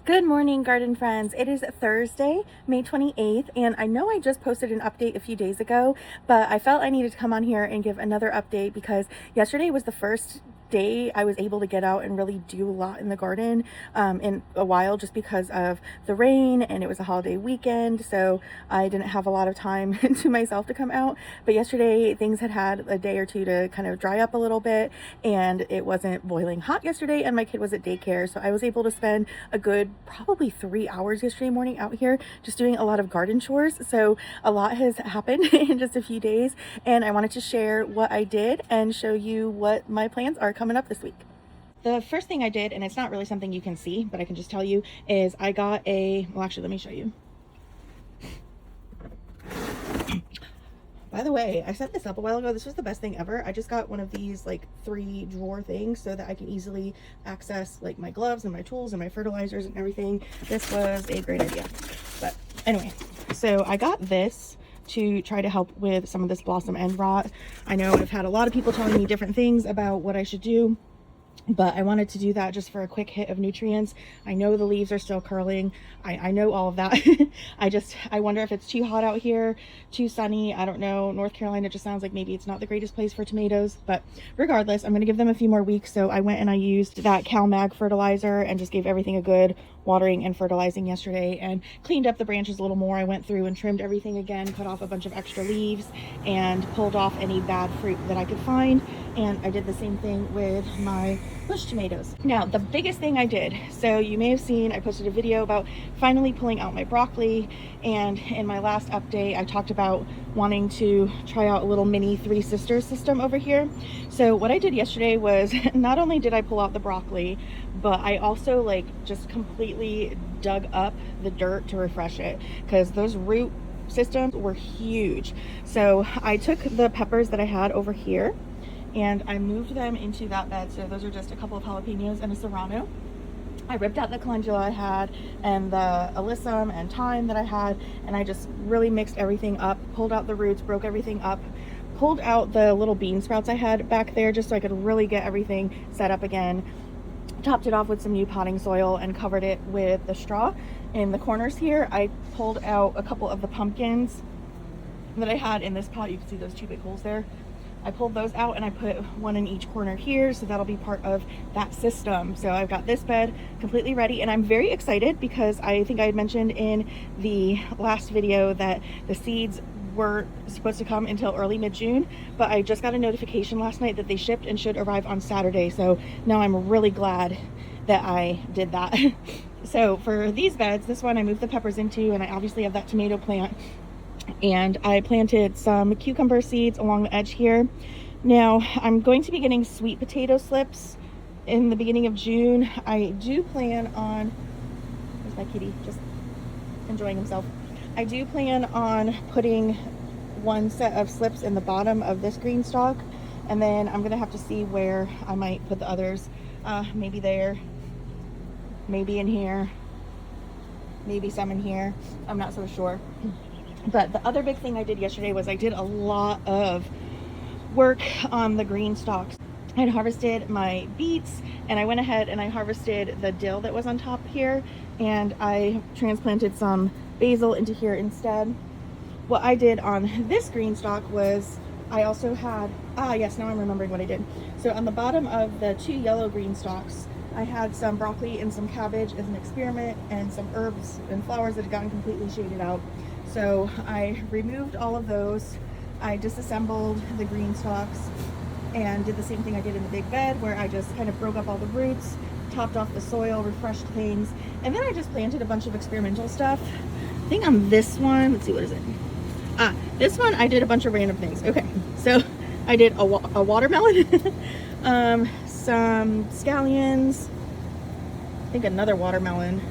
Good morning, garden friends. It is Thursday, May 28th, and I know I just posted an update a few days ago, but I felt I needed to come on here and give another update because yesterday was the first day I was able to get out and really do a lot in the garden in a while, just because of the rain and it was a holiday weekend, so I didn't have a lot of time to myself to come out. But yesterday things had a day or two to kind of dry up a little bit, and it wasn't boiling hot yesterday, and my kid was at daycare, so I was able to spend a good probably 3 hours yesterday morning out here just doing a lot of garden chores. So a lot has happened in just a few days, and I wanted to share what I did and show you what my plans are coming up this week. The first thing I did, and it's not really something you can see, but I can just tell you, is I got well, actually, let me show you. By the way, I set this up a while ago. This was the best thing ever. I just got one of these like 3-drawer things so that I can easily access like my gloves and my tools and my fertilizers and everything. This was a great idea. But anyway, so I got this to try to help with some of this blossom end rot. I know I've had a lot of people telling me different things about what I should do, but I wanted to do that just for a quick hit of nutrients. I know the leaves are still curling. I know all of that. I wonder if it's too hot out here, too sunny. I don't know. North Carolina just sounds like maybe it's not the greatest place for tomatoes, but regardless, I'm going to give them a few more weeks. So I went and I used that CalMag fertilizer and just gave everything a good watering and fertilizing yesterday and cleaned up the branches a little more. I went through and trimmed everything again, cut off a bunch of extra leaves and pulled off any bad fruit that I could find. And I did the same thing with my bush tomatoes. Now, the biggest thing I did, so you may have seen, I posted a video about finally pulling out my broccoli, and in my last update, I talked about wanting to try out a little mini Three Sisters system over here. So what I did yesterday was not only did I pull out the broccoli, but I also like just completely dug up the dirt to refresh it, because those root systems were huge. So I took the peppers that I had over here and I moved them into that bed. So those are just a couple of jalapenos and a serrano. I ripped out the calendula I had and the alyssum and thyme that I had, and I just really mixed everything up, pulled out the roots, broke everything up, pulled out the little bean sprouts I had back there just so I could really get everything set up again. Topped it off with some new potting soil and covered it with the straw. In the corners here, I pulled out a couple of the pumpkins that I had in this pot. You can see those 2 big holes there. I pulled those out and I put one in each corner here, so that'll be part of that system. So I've got this bed completely ready, and I'm very excited because I think I had mentioned in the last video that the seeds were supposed to come until early mid-June, but I just got a notification last night that they shipped and should arrive on Saturday. So now I'm really glad that I did that. So for these beds, this one I moved the peppers into, and I obviously have that tomato plant, and I planted some cucumber seeds along the edge here. Now I'm going to be getting sweet potato slips in the beginning of June. I do plan on, there's my kitty just enjoying himself. I do plan on putting one set of slips in the bottom of this green stalk, and then I'm gonna have to see where I might put the others. Maybe there, maybe in here, maybe some in here. I'm not so sure. But the other big thing I did yesterday was I did a lot of work on the green stalks. I had harvested my beets, and I went ahead and I harvested the dill that was on top here, and I transplanted some basil into here instead. What I did on this green stalk was I also had, yes, now I'm remembering what I did. So on the bottom of the 2 yellow green stalks, I had some broccoli and some cabbage as an experiment, and some herbs and flowers that had gotten completely shaded out. So I removed all of those. I disassembled the green stalks and did the same thing I did in the big bed, where I just kind of broke up all the roots, topped off the soil, refreshed things, and then I just planted a bunch of experimental stuff. I think on this one, let's see, what is it? This one I did a bunch of random things. Okay, so I did a watermelon, some scallions, I think another watermelon,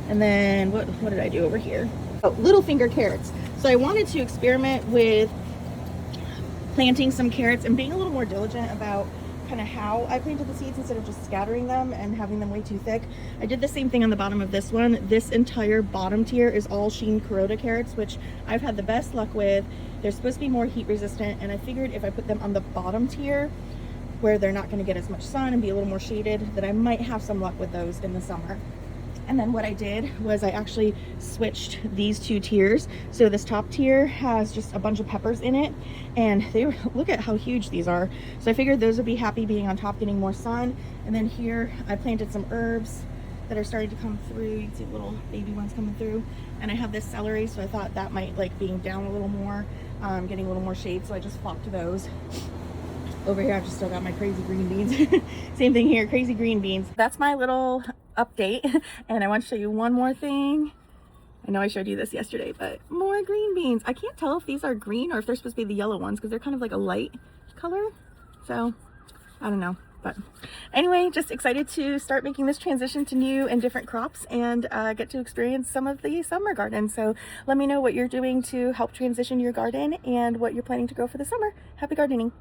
and then what did I do over here? Oh, little finger carrots. So I wanted to experiment with planting some carrots and being a little more diligent about kind of how I planted the seeds instead of just scattering them and having them way too thick. I did the same thing on the bottom of this one. This entire bottom tier is all Sheen Kuroda carrots, which I've had the best luck with. They're supposed to be more heat resistant, and I figured if I put them on the bottom tier where they're not going to get as much sun and be a little more shaded, that I might have some luck with those in the summer. And then what I did was I actually switched these two tiers. So this top tier has just a bunch of peppers in it, and they were, look at how huge these are. So I figured those would be happy being on top, getting more sun. And then here I planted some herbs that are starting to come through. You can see little baby ones coming through. And I have this celery, so I thought that might like being down a little more, getting a little more shade. So I just flopped those. Over here, I've just still got my crazy green beans. Same thing here, crazy green beans. That's my little update. And I want to show you one more thing. I know I showed you this yesterday, but more green beans. I can't tell if these are green or if they're supposed to be the yellow ones because they're kind of like a light color. So I don't know. But anyway, just excited to start making this transition to new and different crops and get to experience some of the summer garden. So let me know what you're doing to help transition your garden and what you're planning to grow for the summer. Happy gardening.